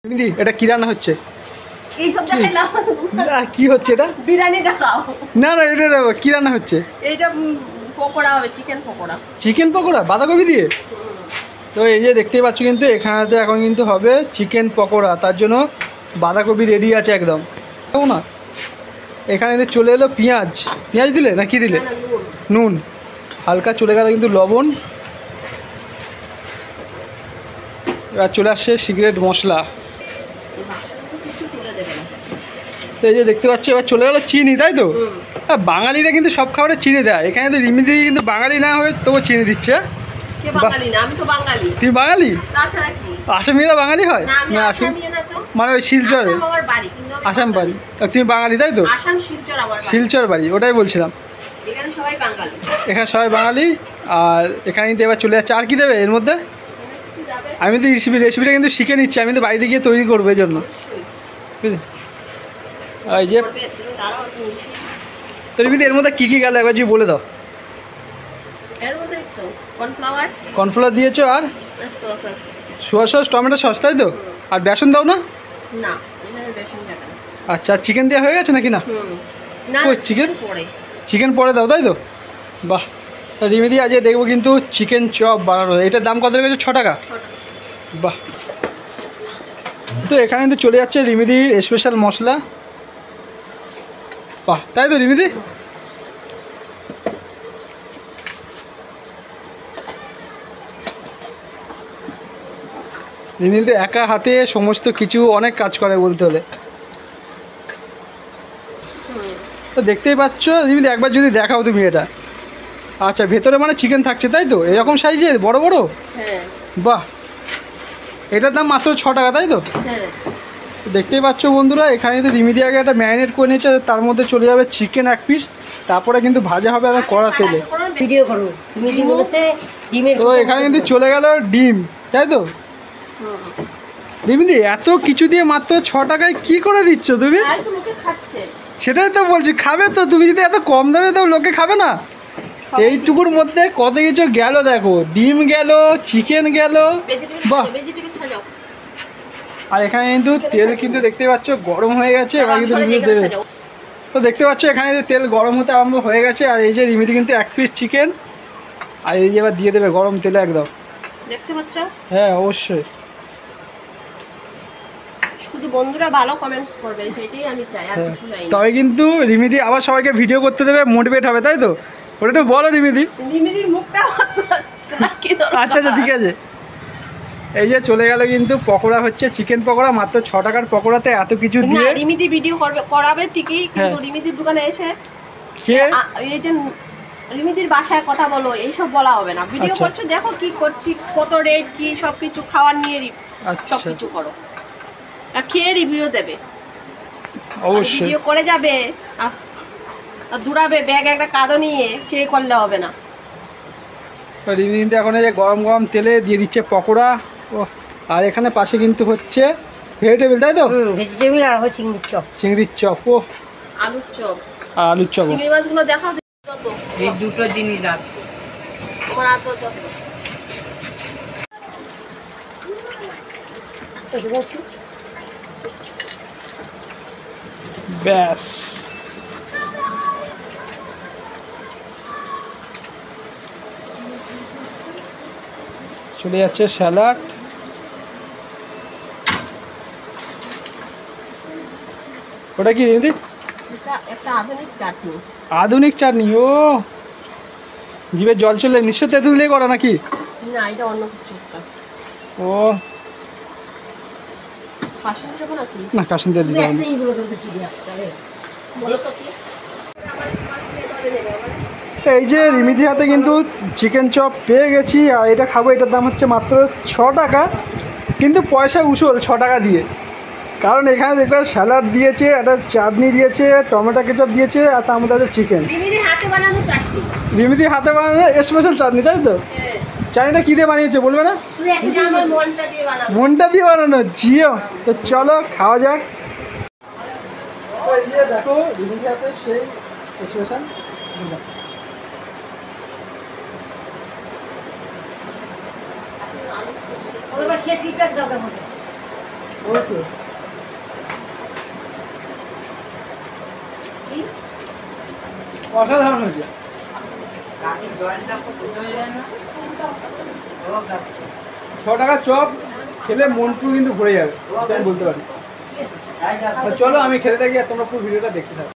দিদি এটা কি রান্না হচ্ছে? এইসব দেখাইলাম না কি হচ্ছে এটা? বিরিয়ানি দেখাও। না না এটা কি রান্না হচ্ছে? এইটা পকোড়া হবে, চিকেন পকোড়া। চিকেন পকোড়া বাঁধাকপি দিয়ে? তো এই যে দেখতেই পাচ্ছ কিন্তু এখানেতে এখন কিন্তু হবে চিকেন পকোড়া, তার জন্য বাঁধাকপি রেডি আছে একদম। না এখানে চলে এলো পেঁয়াজ, পেঁয়াজ দিলে না কি দিলে? নুন হালকা চলে গেল কিন্তু লবণ, এবার চলে আসছে সিক্রেট মশলা। তো এই যে দেখতে পাচ্ছ এবার চলে গেলো চিনি, তাই তো? বাঙালিরা কিন্তু সব খাবারে চিনি দেয়, এখানে তো রিমিদি কিন্তু বাঙালি না হয়ে তবু চিনি দিচ্ছে। তুমি বাঙালি? আসামিরা বাঙালি হয় না? আসাম মানে ওই শিলচরে আসাম বাড়ি, তুমি বাঙালি তাই তো? শিলচর বাড়ি, ওটাই বলছিলাম। এখানে সবাই বাঙালি। আর এখানে কিন্তু এবার চলে যাচ্ছে, আর কি দেবে এর মধ্যে? আমি তো রেসিপিটা কিন্তু শিখে নিচ্ছি, আমি তো বাড়িতে গিয়ে তৈরি করবো এই জন্য, বুঝলি? এই যে রিমিদি এর মধ্যে কী কী গেল একবার যদি বলে দাও। কর্নফ্লাওয়ার দিয়েছো, আর সোয়া সস, টমেটো সস, তাই তো? আর বেসন দাও না? আচ্ছা চিকেন দেওয়া হয়ে গেছে নাকি? না চিকেন পরে দাও, তাই তো? বাহ, রিমিদি আজকে দেখবো কিন্তু চিকেন চপ বানানো। এটার দাম কত রেখেছো? 6 টাকা। বাহ, তো এখানে কিন্তু চলে যাচ্ছে রিমিদির স্পেশাল মশলা। বাহ, তাই তো রিমিদি? রিমিদি তো একা হাতে সমস্ত কিছু অনেক কাজ করে বলতে হলে। তো দেখতেই পাচ্ছ রিমিদি, একবার যদি দেখাও তুমি এটা। আচ্ছা ভেতরে মানে চিকেন থাকছে, তাই তো? এরকম সাইজের বড় বড়? বাহ, এটার দাম মাত্র 6 টাকা, তাই তো? দেখতেই পাচ্ছ বন্ধুরা, এখানে কিন্তু রিমিদি আগে একটা ম্যারিনেট করে নিয়েছে, তার মধ্যে চলে যাবে চিকেন 1 পিস, তারপরে কিন্তু ভাজা হবে একদম কড়া তেলে। ভিডিও করো, রিমিদি বলেছে ডিমের। তো এখানে কিন্তু চলে গেল ডিম, তাই তো? রিমিদি এত কিছু দিয়ে মাত্র 6 টাকায় কি করে দিচ্ছ তুমি? সেটাই তো বলছি, খাবে তো? তুমি যদি এত কম দামে দাও লোকে খাবে না? এইটুকুর মধ্যে কত কিছু গেল দেখো, ডিম গেল, চিকেন গেল। বাহ, আর এখানে কিন্তু তেল কিন্তু দেখতে পাচ্ছ গরম হয়ে গেছে, এবার কিন্তু রিমিদি দেবে। তো দেখতে পাচ্ছ এখানে তেল গরম হতে আরম্ভ হয়ে গেছে, আর এই যে রিমিদি কিন্তু 1 পিস চিকেন, আর এই যে এবার দিয়ে দেবে গরম তেলে একদম। দেখতে পাচ্ছ? হ্যাঁ অবশ্যই। শুধু বন্ধুরা ভালো কমেন্টস করবে, সেটাই আমি চাই, আর কিছু চাই না। তবে কিন্তু রিমিদি আবার সবাইকে ভিডিও করতে দেবে, মোটিভেট হবে, তাই তো? ওটা তো বলো রিমিদি। রিমিদির মুখটা আচ্ছা আচ্ছা ঠিক আছে। এই যে চলে গেল কিন্তু পকোড়া হচ্ছে, চিকেন পকোড়া মাত্র 6 টাকার পকোড়াতে এত কিছু দিয়ে। রিমিদি ভিডিও করাবে ঠিকই, কিন্তু রিমিদির দোকানে এসে এই যে রিমিদির বাসায় কথা বলো এইসব বলা হবে না। ভিডিও করছো, দেখো কি করছি, কত রেট কি, সবকিছু খাওয়ার নিয়ে সবকিছু করো, খেয়ে রিভিউ দেবে অবশ্যই। ভিডিও করে যাবে আর দূরাবে ব্যাগ একটা কাঁদো নিয়ে, সেই করলে হবে না। রিমিদি এখন এই যে গরম গরম তেলে দিয়ে দিচ্ছে পকোড়া। আর এখানে পাশে কিন্তু হচ্ছে ভেজিটেবিল, তাই তো? ভেজিটেবিল আর চিংড়ির চপ। চিংড়ির চপ, ও আলুর চপ। আর আলুর চপ। চিংড়ি মাছগুলো দেখাও, এই দুটো জিনিস আছে তোমার এত যত। ব্যাস, চলে যাচ্ছে স্যালাড। ওটা কি রিমিদি? একটা আধুনিক চাটনি। আধুনিক চাটনি, ও জিভে জল চলে। নিশ্চয় তেঁতুল দিয়ে করা নাকি? না, এটা অন্য কিছু। ও কাশিম দেবো নাকি? না, কাশিম তেল দিতে হবে না। এই যে রিমিদি হাতে কিন্তু চিকেন চপ পেয়ে গেছি, আর এটা খাবো। এটার দাম হচ্ছে মাত্র 6 টাকা, কিন্তু পয়সা উসুল 6 টাকা দিয়ে। কারণ এখানে দেখতে স্যালাড দিয়েছে, একটা চাটনি দিয়েছে, টমেটো কেচাপ দিয়েছে, আর তার মধ্যে আছে চিকেন। রিমিদির হাতে বানানো চাটনি, রিমিদির হাতে বানানো স্পেশাল চাটনি, তাই তো? চাটনিটা কী দিয়ে বানিয়েছে বলবে না? আমার মনটা দিয়ে বানানো। মনটা দিয়ে বানানো, জিও। তো চলো খাওয়া যাক। দেখো রিমিদির হাতে সেই স্পেশাল। খেয়ে ফিডব্যাক দাও কেমন। অসাধারণ হয়েছে। 6 টাকার চপ খেলে মন পুরো কিন্তু ভরে যাবে, আমি বলতে পারি। চলো আমি খেতে থাকি আর তোমরা পুরো ভিডিওটা দেখতে থাকো।